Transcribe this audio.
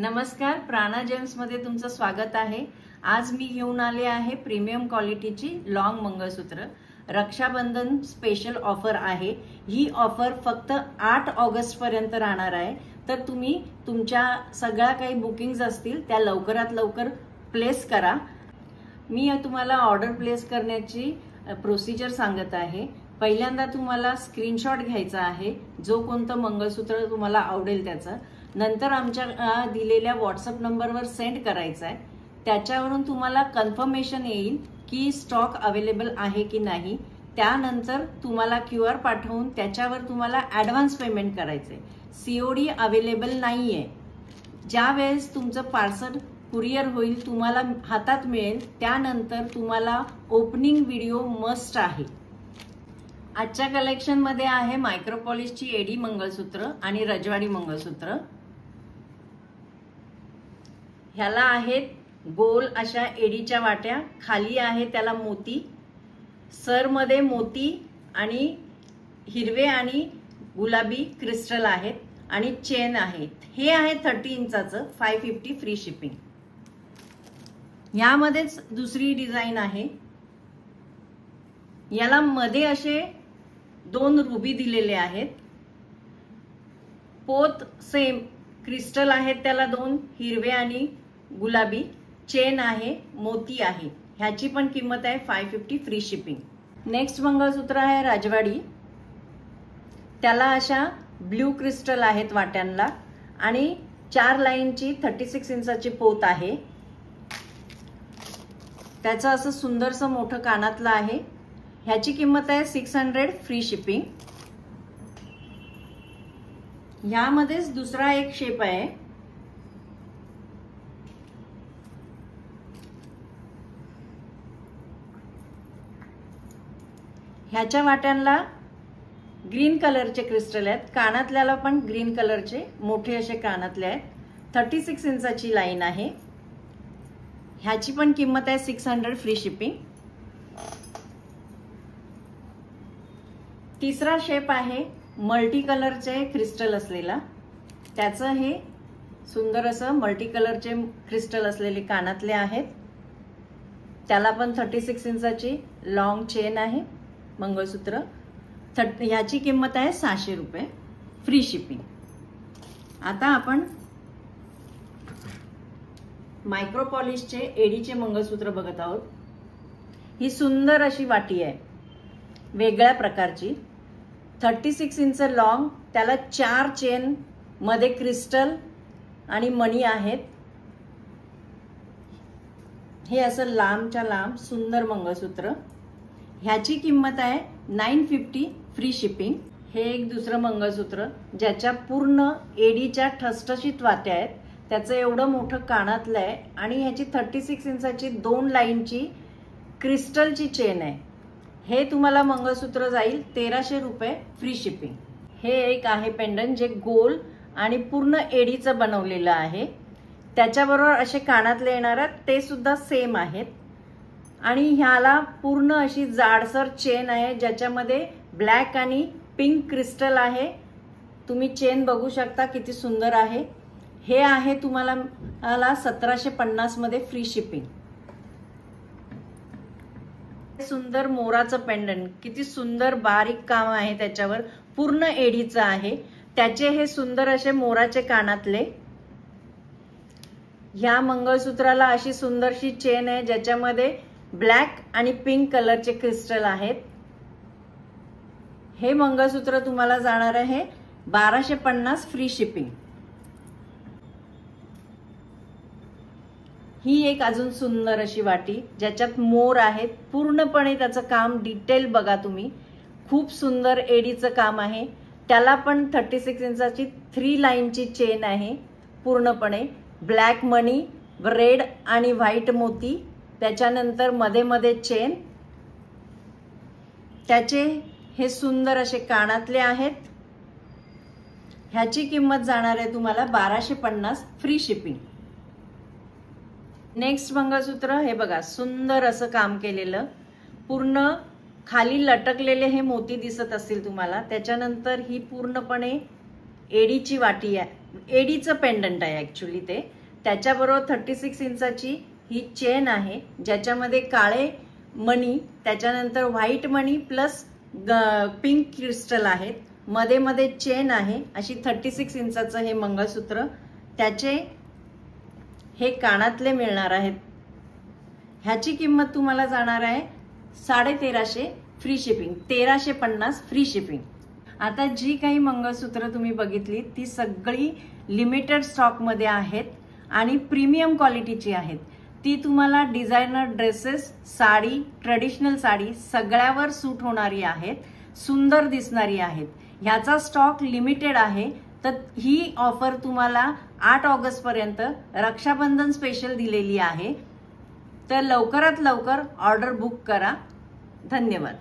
नमस्कार, प्राणा जेम्स मध्ये तुमचं स्वागत आहे। आज मी घेऊन आले आहे प्रीमियम क्वालिटीची लॉंग मंगळसूत्र। रक्षाबंधन स्पेशल ऑफर आहे। ही ऑफर फक्त 8 ऑगस्ट पर्यंत राहणार आहे। तर तुम्ही तुमच्या सगळ्या काही बुकिंग्स असतील त्या लवकरात लवकर प्लेस करा। मी तुम्हाला ऑर्डर प्लेस करण्याची प्रोसिजर सांगत आहे। पहिल्यांदा तुम्हाला स्क्रीनशॉट घ्यायचा आहे जो कोणतं मंगळसूत्र तुम्हाला आवडेल त्याचा। नंतर आमच्या दिलेल्या व्हॉट्सअप नंबरवर सेंड करायचा आहे। त्याच्यावरून तुम्हाला कन्फर्मेशन येईल की स्टॉक अवेलेबल आहे की नाही। त्यानंतर तुम्हाला क्यूआर पाठवून त्याच्यावर तुम्हाला ॲडव्हान्स पेमेंट करायचे। सीओडी अवेलेबल नाहीये। ज्या वेळेस तुमचं पार्सल कुरिअर होईल तुम्हाला हातात मिळेल त्यानंतर तुम्हाला ओपनिंग व्हिडिओ मस्ट आहे। आजच्या कलेक्शन मध्ये आहे मायक्रोपॉलिशची एडी मंगळसूत्र आणि रजवाडी मंगळसूत्र। ह्याला आहेत गोल अशा एडीच्या वाट्या, खाली आहे त्याला मोती, सर मध्ये मोती आणि हिरवे आणि गुलाबी क्रिस्टल आहेत आणि चेन आहे। हे आहे 30 इंचाचं 550 फ्री शिपिंग। यामध्येच दुसरी डिझाइन आहे। याला मध्ये असे 2 रुबी दिलेले आहेत। पोत सेम क्रिस्टल आहेत त्याला 2 हिरवे आणि गुलाबी, चेन आहे, मोती आहे। ह्याची पण किंमत आहे 550 फ्री शिपिंग। नेक्स्ट मंगळसूत्र आहे राजवाडी। त्याला अशा ब्ल्यू क्रिस्टल आहेत वाट्यांना आणि 4 लाईनची 36 इंचाची पोत आहे। त्याचं असं सुंदरसं मोठं कानातलं आहे। ह्याची किंमत आहे 600 फ्री शिपिंग। ह्यामध्येच दुसरा एक शेप आहे। ह्याच्या वाट्यांना ग्रीन कलरचे क्रिस्टल आहेत। कानातल्याला पण ग्रीन कलरचे मोठे असे कानातले आहेत। 36 इंचाची लाईन आहे। ह्याची पण किंमत आहे 600 फ्री शिपिंग। तिसरा शेप आहे मल्टी कलरचे क्रिस्टल असलेला। त्याचं हे सुंदर असं मल्टी कलरचे क्रिस्टल असलेले कानातले आहेत। त्याला पण 36 इंचाची लॉंग चेन आहे मंगळसूत्र। ह्याची किंमत आहे 600 रुपये फ्री शिपिंग। आता आपण मायक्रोपॉलिशचे एडीचे मंगळसूत्र बघत आहोत। ही सुंदर अशी वाटी आहे वेगळ्या प्रकारची। 36 इंच लॉंग, त्याला 4 चेन मध्ये क्रिस्टल आणि मणी आहेत। हे असं लांबच्या लांब सुंदर मंगळसूत्र। ह्याची किंमत आहे 950 फ्री शिपिंग। हे एक दुसरं मंगळसूत्र ज्याच्या पूर्ण एडीच्या ठसठशीत वाट्या आहेत। त्याचं एवढं मोठं कानातलं आहे आणि ह्याची 36 इंचाची 2 लाईनची क्रिस्टलची चेन आहे। हे तुम्हाला मंगळसूत्र जाईल 1300 रुपये फ्री शिपिंग। हे एक आहे पेंडंट जे गोल आणि पूर्ण एडीचं बनवलेलं आहे। त्याच्याबरोबर असे कानातले येणार आहेत ते सुद्धा सेम आहेत आणि ह्याला पूर्ण अशी जाडसर चेन आहे ज्याच्यामध्ये ब्लॅक आणि पिंक क्रिस्टल आहे। तुम्ही चेन बघू शकता किती सुंदर आहे। हे आहे तुम्हाला 1750 मध्ये फ्री शिपिंग। सुंदर मोराचं पेंडंट, किती सुंदर बारीक काम आहे त्याच्यावर, पूर्ण एडीचं आहे। त्याचे हे सुंदर असे मोराचे कानातले। ह्या मंगळसूत्राला अशी सुंदरशी चेन आहे ज्याच्यामध्ये ब्लॅक आणि पिंक कलरचे क्रिस्टल आहेत। हे मंगळसूत्र तुम्हाला जाणार आहे 1250 फ्री शिपिंग। ही एक अजून सुंदर अशी वाटी ज्याच्यात मोर आहेत। पूर्णपणे त्याचं काम डिटेल बघा तुम्ही, खूप सुंदर एडीचं काम आहे। त्याला पण 36 इंचाची 3 लाईनची चेन आहे। पूर्णपणे ब्लॅक मणी, रेड आणि व्हाईट मोती, त्याच्यानंतर मध्ये मध्ये चेन। त्याचे हे सुंदर असे कानातले आहेत। ह्याची किंमत जाणार आहे तुम्हाला 1250 फ्री शिपिंग। नेक्स्ट मंगळसूत्र हे बघा, सुंदर असं काम केलेलं, पूर्ण खाली लटकलेले हे मोती दिसत असतील तुम्हाला। त्याच्यानंतर ही पूर्णपणे एडीची वाटी आहे एडीचं पेंडंट आहे ऍक्च्युली ते. त्याच्याबरोबर 36 इंचाची ही चेन आहे ज्याच्यामध्ये काळे मणी, त्याच्यानंतर व्हाईट मणी प्लस पिंक क्रिस्टल आहेत. मध्ये मध्ये चेन आहे. अशी 36 इंचाचं हे मंगळसूत्र. त्याचे हे कानातले मिळणार आहेत. ह्याची किंमत तुम्हाला जाणार आहे 1350 फ्री शिपिंग, 1350 फ्री शिपिंग. आता जी काही मंगळसूत्र तुम्ही बघितली ती सगळी लिमिटेड स्टॉक मध्ये आहेत आणि प्रीमियम क्वालिटीची आहेत. ती तुम्हाला designer dresses, sari, traditional sari सगळ्यावर सूट होणारी आहेत, सुंदर दिसणारी आहेत. ह्याचा स्टॉक लिमिटेड आहे. तर ही ऑफर तुम्हाला 8 ऑगस्ट पर्यंत रक्षाबंधन स्पेशल दिलेली आहे. तर लवकरात लवकर ऑर्डर बुक करा. धन्यवाद.